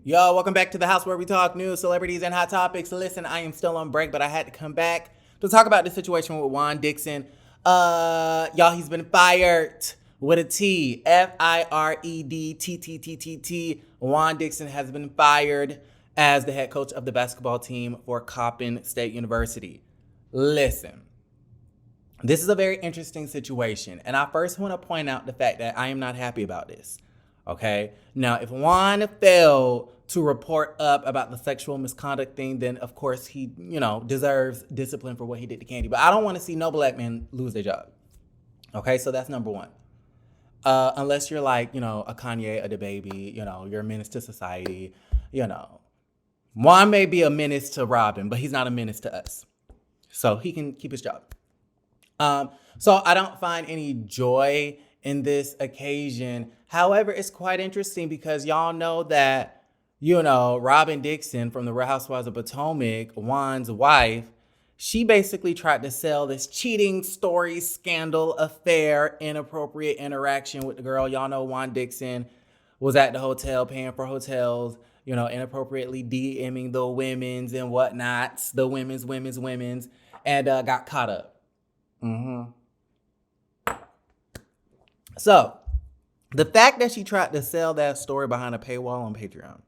Yo, welcome back to the house where we talk news, celebrities, and hot topics. Listen, I am still on break, but I had to come back to talk about the situation with Juan Dixon. Y'all, he's been fired with a T. Firedttt. Juan Dixon has been fired as the head coach of the basketball team for Coppin State University. Listen, this is a very interesting situation, and I first want to point out the fact that I am not happy about this. Okay. Now, if Juan failed to report up about the sexual misconduct thing, then of course he, deserves discipline for what he did to Candy. But I don't want to see no black men lose their job. Okay, so that's number one. Unless you're like, a Kanye, a DaBaby, you're a menace to society, Juan may be a menace to Robyn, but he's not a menace to us. So he can keep his job. So I don't find any joy in this occasion. However, it's quite interesting because y'all know that, Robyn Dixon from the Real Housewives of Potomac, Juan's wife, she basically tried to sell this cheating story, scandal, affair, inappropriate interaction with the girl. Y'all know Juan Dixon was at the hotel paying for hotels, inappropriately DMing the women's and whatnots, the women's, and got caught up. So, the fact that she tried to sell that story behind a paywall on Patreon,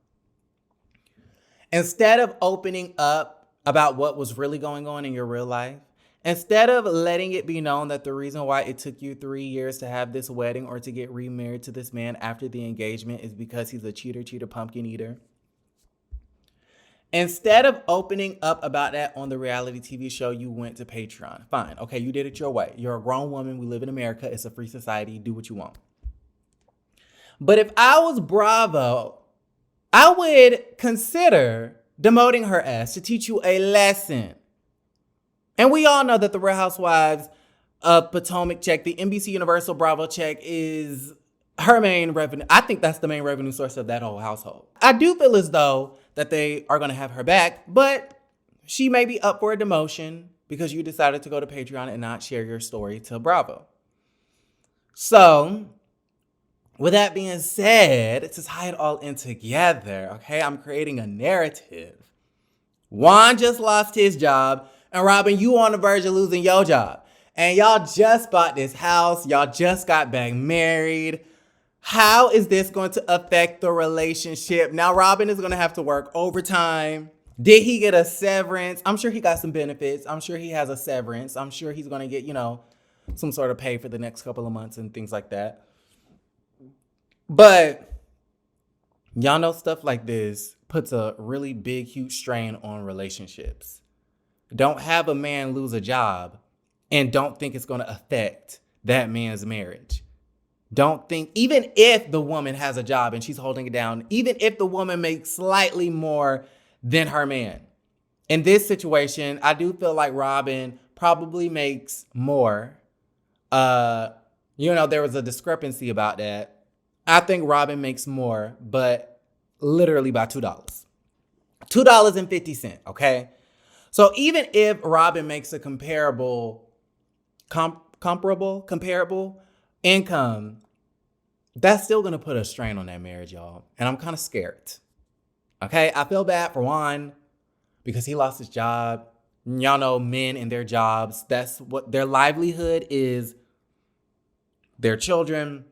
instead of opening up about what was really going on in your real life, instead of letting it be known that the reason why it took you 3 years to have this wedding or to get remarried to this man after the engagement is because he's a cheater, pumpkin eater. Instead of opening up about that on the reality TV show, you went to Patreon. Fine. Okay, you did it your way. You're a grown woman. We live in America. It's a free society. Do what you want. But if I was Bravo, I would consider demoting her ass to teach you a lesson. And we all know that the Real Housewives of Potomac check, the NBC Universal Bravo check, is her main revenue. I think that's the main revenue source of that whole household. I do feel as though that they are going to have her back, but she may be up for a demotion because you decided to go to Patreon and not share your story to Bravo. So, with that being said, to tie it all in together, okay, I'm creating a narrative. Juan just lost his job, and Robyn, you on the verge of losing your job. And y'all just bought this house. Y'all just got back married. How is this going to affect the relationship? Now, Robyn is going to have to work overtime. Did he get a severance? I'm sure he got some benefits. I'm sure he has a severance. I'm sure he's going to get, some sort of pay for the next couple of months and things like that. But y'all know stuff like this puts a really big, huge strain on relationships. Don't have a man lose a job and don't think it's going to affect that man's marriage. Don't think, even if the woman has a job and she's holding it down, even if the woman makes slightly more than her man. In this situation, I do feel like Robyn probably makes more. There was a discrepancy about that. I think Robyn makes more, but literally by $2. $2.50, okay? So even if Robyn makes a comparable income, that's still going to put a strain on that marriage, y'all. And I'm kind of scared. Okay? I feel bad for Juan because he lost his job. Y'all know men and their jobs. That's what their livelihood is. Their children,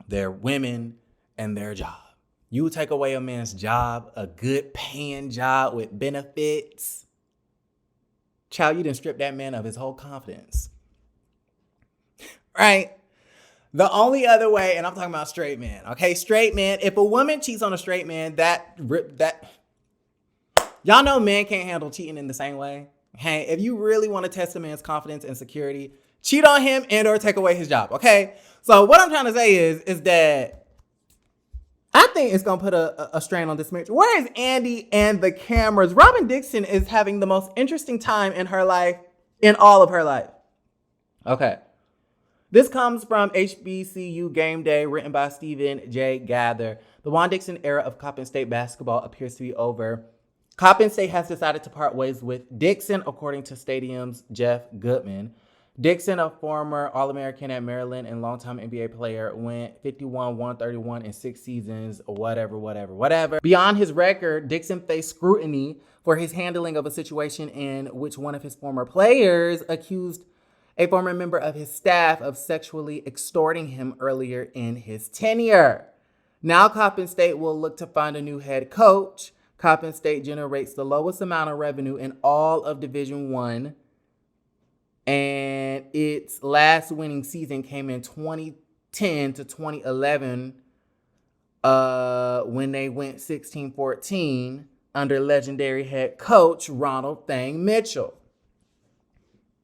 their women, and their job. You take away a man's job, a good paying job with benefits. Child, you done stripped that man of his whole confidence. Right? The only other way, and I'm talking about straight men, okay? Straight men, if a woman cheats on a straight man, y'all know men can't handle cheating in the same way. Okay? If you really want to test a man's confidence and security, cheat on him and or take away his job, okay? So what I'm trying to say is that I think it's going to put a strain on this marriage. Where is Andy and the cameras? Robyn Dixon is having the most interesting time in her life, in all of her life. Okay. This comes from HBCU Game Day, written by Stephen J. Gather. The Juan Dixon era of Coppin State basketball appears to be over. Coppin State has decided to part ways with Dixon, according to Stadium's Jeff Goodman. Dixon, a former All-American at Maryland and longtime NBA player, went 51, 131 in 6 seasons, whatever. Beyond his record, Dixon faced scrutiny for his handling of a situation in which one of his former players accused a former member of his staff of sexually extorting him earlier in his tenure. Now Coppin State will look to find a new head coach. Coppin State generates the lowest amount of revenue in all of Division I, and its last winning season came in 2010 to 2011 when they went 16-14 under legendary head coach Ronald Thang Mitchell.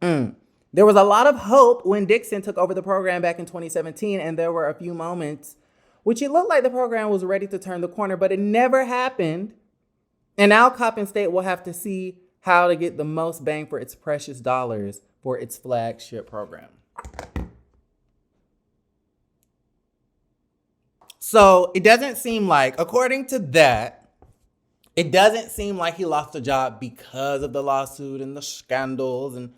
There was a lot of hope when Dixon took over the program back in 2017, and there were a few moments which it looked like the program was ready to turn the corner, but it never happened. And now Coppin State will have to see how to get the most bang for its precious dollars for its flagship program. So it doesn't seem like, according to that, it doesn't seem like he lost the job because of the lawsuit and the scandals and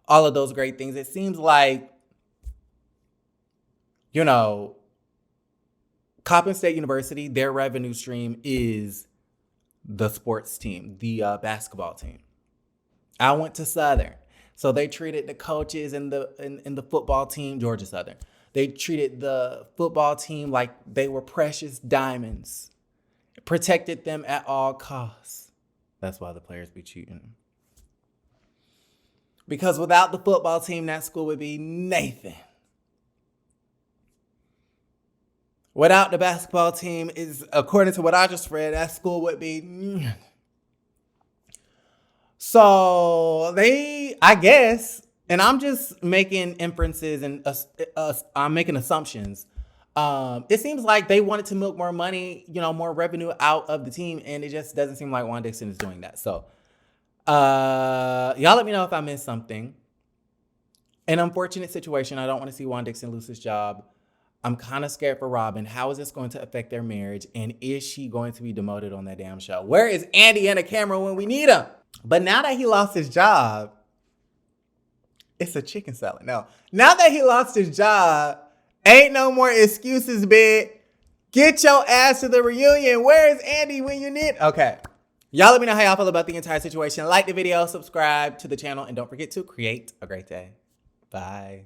all of those great things. It seems like, Coppin State University, their revenue stream is the sports team, the basketball team. I went to Southern. So they treated the coaches and the football team, Georgia Southern. They treated the football team like they were precious diamonds. Protected them at all costs. That's why the players be cheating. Because without the football team, that school would be Nathan. Without the basketball team, is according to what I just read, that school would be. So I guess, and I'm just making inferences and I'm making assumptions. It seems like they wanted to milk more money, more revenue out of the team, and it just doesn't seem like Juan Dixon is doing that. So, y'all let me know if I missed something. An unfortunate situation. I don't want to see Juan Dixon lose his job. I'm kind of scared for Robyn. How is this going to affect their marriage? And is she going to be demoted on that damn show? Where is Andy and the camera when we need him? But now that he lost his job, it's a chicken salad. No. Now that he lost his job, ain't no more excuses, bitch. Get your ass to the reunion. Where is Andy when you need? Okay. Y'all let me know how y'all feel about the entire situation. Like the video, subscribe to the channel, and don't forget to create a great day. Bye.